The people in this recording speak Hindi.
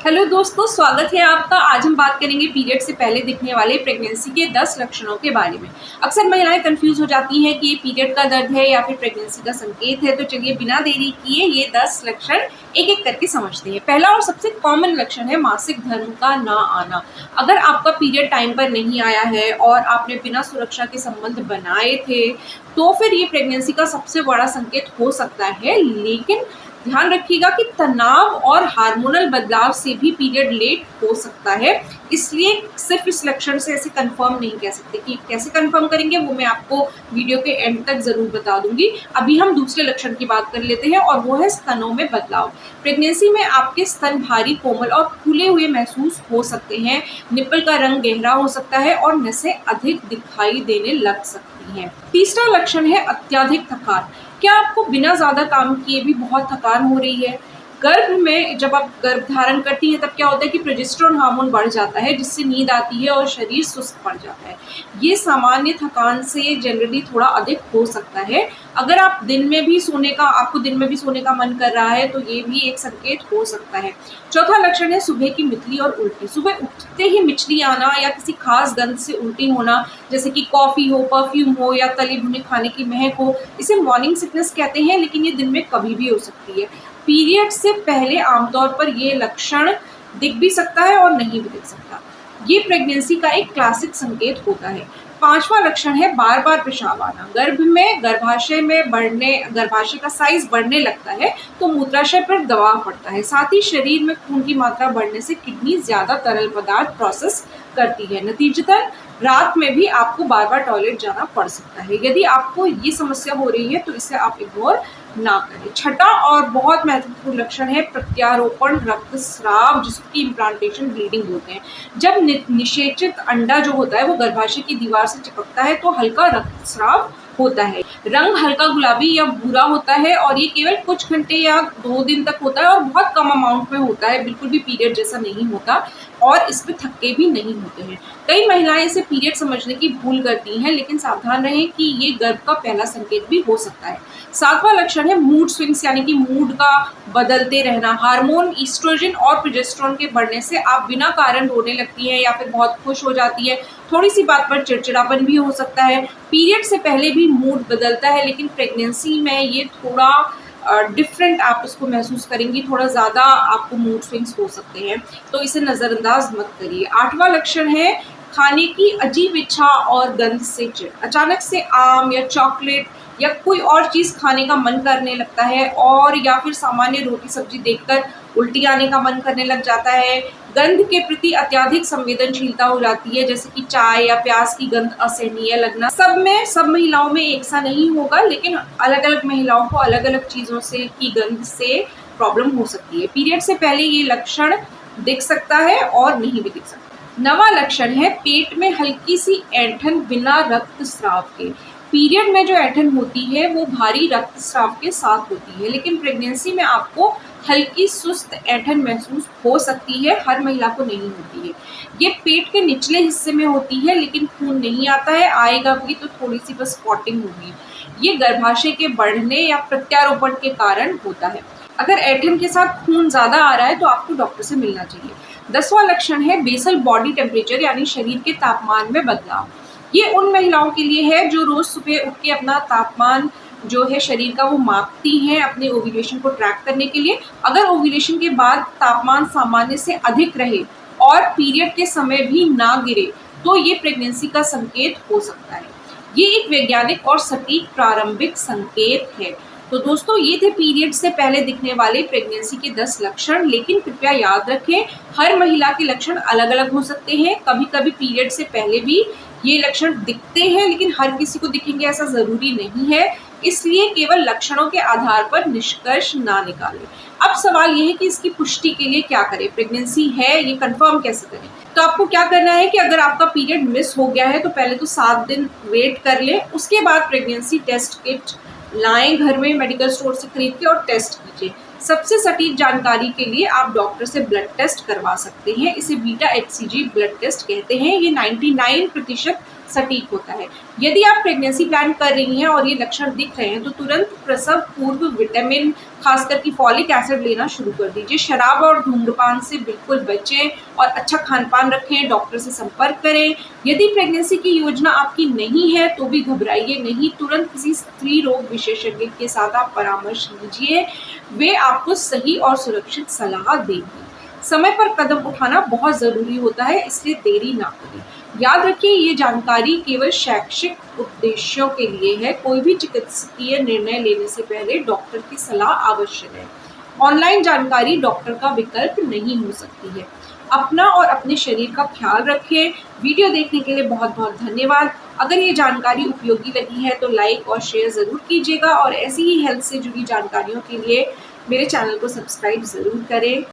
हेलो दोस्तों, स्वागत है आपका। आज हम बात करेंगे पीरियड से पहले दिखने वाले प्रेगनेंसी के 10 लक्षणों के बारे में। अक्सर महिलाएं कंफ्यूज हो जाती हैं कि ये पीरियड का दर्द है या फिर प्रेगनेंसी का संकेत है। तो चलिए बिना देरी किए ये 10 लक्षण एक एक करके समझते हैं। पहला और सबसे कॉमन लक्षण है मासिक धर्म का ना आना। अगर आपका पीरियड टाइम पर नहीं आया है और आपने बिना सुरक्षा के संबंध बनाए थे तो फिर ये प्रेगनेंसी का सबसे बड़ा संकेत हो सकता है। लेकिन ध्यान रखिएगा कि तनाव और हार्मोनल बदलाव से भी पीरियड लेट हो सकता है, इसलिए सिर्फ इस लक्षण से ऐसे कंफर्म नहीं कह सकते। कि कैसे कंफर्म करेंगे वो मैं आपको वीडियो के एंड तक जरूर बता दूंगी। अभी हम दूसरे लक्षण की बात कर लेते हैं और वो है स्तनों में बदलाव। प्रेगनेंसी में आपके स्तन भारी, कोमल और फूले हुए महसूस हो सकते हैं। निप्पल का रंग गहरा हो सकता है और नसें अधिक दिखाई देने लग सकती हैं। तीसरा लक्षण है अत्यधिक थकान। क्या आपको बिना ज्यादा काम किए भी बहुत थकान हो रही है? गर्भ में जब आप गर्भ धारण करती है तब क्या होता है कि प्रोजेस्टेरोन हार्मोन बढ़ जाता है, जिससे नींद आती है और शरीर सुस्त पड़ जाता है। ये सामान्य थकान से जनरली थोड़ा अधिक हो सकता है। अगर आप दिन में भी सोने का मन कर रहा है तो ये भी एक संकेत हो सकता है। चौथा लक्षण है सुबह की मिचली और उल्टी। सुबह उठते ही मिचली आना या किसी खास गंध से उल्टी होना, जैसे कि कॉफी हो, परफ्यूम हो या तले भुने खाने की महक हो, इसे मॉर्निंग सिकनेस कहते हैं। लेकिन ये दिन में कभी भी हो सकती है। पीरियड से पहले आमतौर पर ये लक्षण दिख भी सकता है और नहीं भी दिख सकता। ये प्रेगनेंसी का एक क्लासिक संकेत होता है। पांचवा लक्षण है बार बार पेशाब आना। गर्भाशय का साइज बढ़ने लगता है तो मूत्राशय पर दबाव पड़ता है। साथ ही शरीर में खून की मात्रा बढ़ने से किडनी ज्यादा तरल पदार्थ प्रोसेस करती है। नतीजतन रात में भी आपको बार बार टॉयलेट जाना पड़ सकता है। यदि आपको ये समस्या हो रही है तो इसे आप इग्नोर ना करें। छठा और बहुत महत्वपूर्ण लक्षण है प्रत्यारोपण रक्तस्राव, जिसकी इम्प्लांटेशन ब्लीडिंग बोलते हैं। जब निषेचित अंडा जो होता है वो गर्भाशय की दीवार से चिपकता है तो हल्का रक्तस्राव होता है। रंग हल्का गुलाबी या भूरा होता है और ये केवल कुछ घंटे या 2 दिन तक होता है और बहुत कम अमाउंट में होता है। बिल्कुल भी पीरियड जैसा नहीं होता और इसमें थक्के भी नहीं होते हैं। कई महिलाएं इसे पीरियड समझने की भूल करती हैं, लेकिन सावधान रहें कि ये गर्भ का पहला संकेत भी हो सकता है। सातवां लक्षण है मूड स्विंग्स, यानी कि मूड का बदलते रहना। हार्मोन ईस्ट्रोजन और प्रोजेस्टेरोन के बढ़ने से आप बिना कारण रोने लगती हैं या फिर बहुत खुश हो जाती है। थोड़ी सी बात पर चिड़चिड़ापन भी हो सकता है। पीरियड से पहले भी मूड बदलता है, लेकिन प्रेगनेंसी में ये थोड़ा डिफरेंट आप उसको महसूस करेंगी। थोड़ा ज़्यादा आपको मूड स्विंग्स हो सकते हैं, तो इसे नज़रअंदाज मत करिए। आठवां लक्षण है खाने की अजीब इच्छा और गंध से चिढ़। अचानक से आम या चॉकलेट या कोई और चीज़ खाने का मन करने लगता है, और या फिर सामान्य रोटी सब्जी देखकर उल्टी आने का मन करने लग जाता है। गंध के प्रति अत्यधिक संवेदनशीलता हो जाती है, जैसे कि चाय या प्याज की गंध असहनीय लगना। सब महिलाओं में एक सा नहीं होगा, लेकिन अलग अलग महिलाओं को अलग अलग चीज़ों से की गंध से प्रॉब्लम हो सकती है। पीरियड से पहले ये लक्षण दिख सकता है और नहीं भी दिख सकता। नवा लक्षण है पेट में हल्की सी ऐंठन बिना रक्तस्राव के। पीरियड में जो ऐंठन होती है वो भारी रक्तस्राव के साथ होती है, लेकिन प्रेगनेंसी में आपको हल्की सुस्त ऐंठन महसूस हो सकती है। हर महिला को नहीं होती है। ये पेट के निचले हिस्से में होती है, लेकिन खून नहीं आता है। आएगा भी तो थोड़ी सी बस स्पॉटिंग होगी। ये गर्भाशय के बढ़ने या प्रत्यारोपण के कारण होता है। अगर ऐंठन के साथ खून ज्यादा आ रहा है तो आपको डॉक्टर से मिलना चाहिए। 10वां लक्षण है बेसल बॉडी टेम्परेचर, यानी शरीर के तापमान में बदलाव। ये उन महिलाओं के लिए है जो रोज सुबह उठ के अपना तापमान जो है शरीर का वो मापती हैं अपने ओव्यूलेशन को ट्रैक करने के लिए। अगर ओव्यूलेशन के बाद तापमान सामान्य से अधिक रहे और पीरियड के समय भी ना गिरे तो ये प्रेगनेंसी का संकेत हो सकता है। ये एक वैज्ञानिक और सटीक प्रारंभिक संकेत है। तो दोस्तों, ये थे पीरियड से पहले दिखने वाले प्रेगनेंसी के 10 लक्षण। लेकिन कृपया याद रखें, हर महिला के लक्षण अलग अलग हो सकते हैं। कभी कभी पीरियड से पहले भी ये लक्षण दिखते हैं, लेकिन हर किसी को दिखेंगे ऐसा जरूरी नहीं है। इसलिए केवल लक्षणों के आधार पर निष्कर्ष ना निकालें। अब सवाल ये है कि इसकी पुष्टि के लिए क्या करें, प्रेगनेंसी है ये कंफर्म कैसे करें। तो आपको क्या करना है कि अगर आपका पीरियड मिस हो गया है तो पहले तो 7 दिन वेट कर लें। उसके बाद प्रेगनेंसी टेस्ट किट लाएं घर में मेडिकल स्टोर से खरीद के और टेस्ट कीजिए। सबसे सटीक जानकारी के लिए आप डॉक्टर से ब्लड टेस्ट करवा सकते हैं। इसे बीटा HCG ब्लड टेस्ट कहते हैं। ये 99% सटीक होता है। यदि आप प्रेगनेंसी प्लान कर रही हैं और ये लक्षण दिख रहे हैं तो तुरंत प्रसव पूर्व विटामिन खासकर कि फॉलिक एसिड लेना शुरू कर दीजिए। शराब और धूम्रपान से बिल्कुल बचें और अच्छा खान-पान रखें, डॉक्टर से संपर्क करें। यदि प्रेगनेंसी की योजना आपकी नहीं है तो भी घबराइए नहीं, तुरंत किसी स्त्री रोग विशेषज्ञ के साथ आप परामर्श लीजिए, वे आपको सही और सुरक्षित सलाह देंगे। समय पर कदम उठाना बहुत ज़रूरी होता है, इसलिए देरी ना करें। याद रखिए ये जानकारी केवल शैक्षिक उद्देश्यों के लिए है, कोई भी चिकित्सकीय निर्णय लेने से पहले डॉक्टर की सलाह आवश्यक है। ऑनलाइन जानकारी डॉक्टर का विकल्प नहीं हो सकती है। अपना और अपने शरीर का ख्याल रखें। वीडियो देखने के लिए बहुत बहुत धन्यवाद। अगर ये जानकारी उपयोगी लगी है तो लाइक और शेयर ज़रूर कीजिएगा और ऐसी ही हेल्थ से जुड़ी जानकारियों के लिए मेरे चैनल को सब्सक्राइब ज़रूर करें।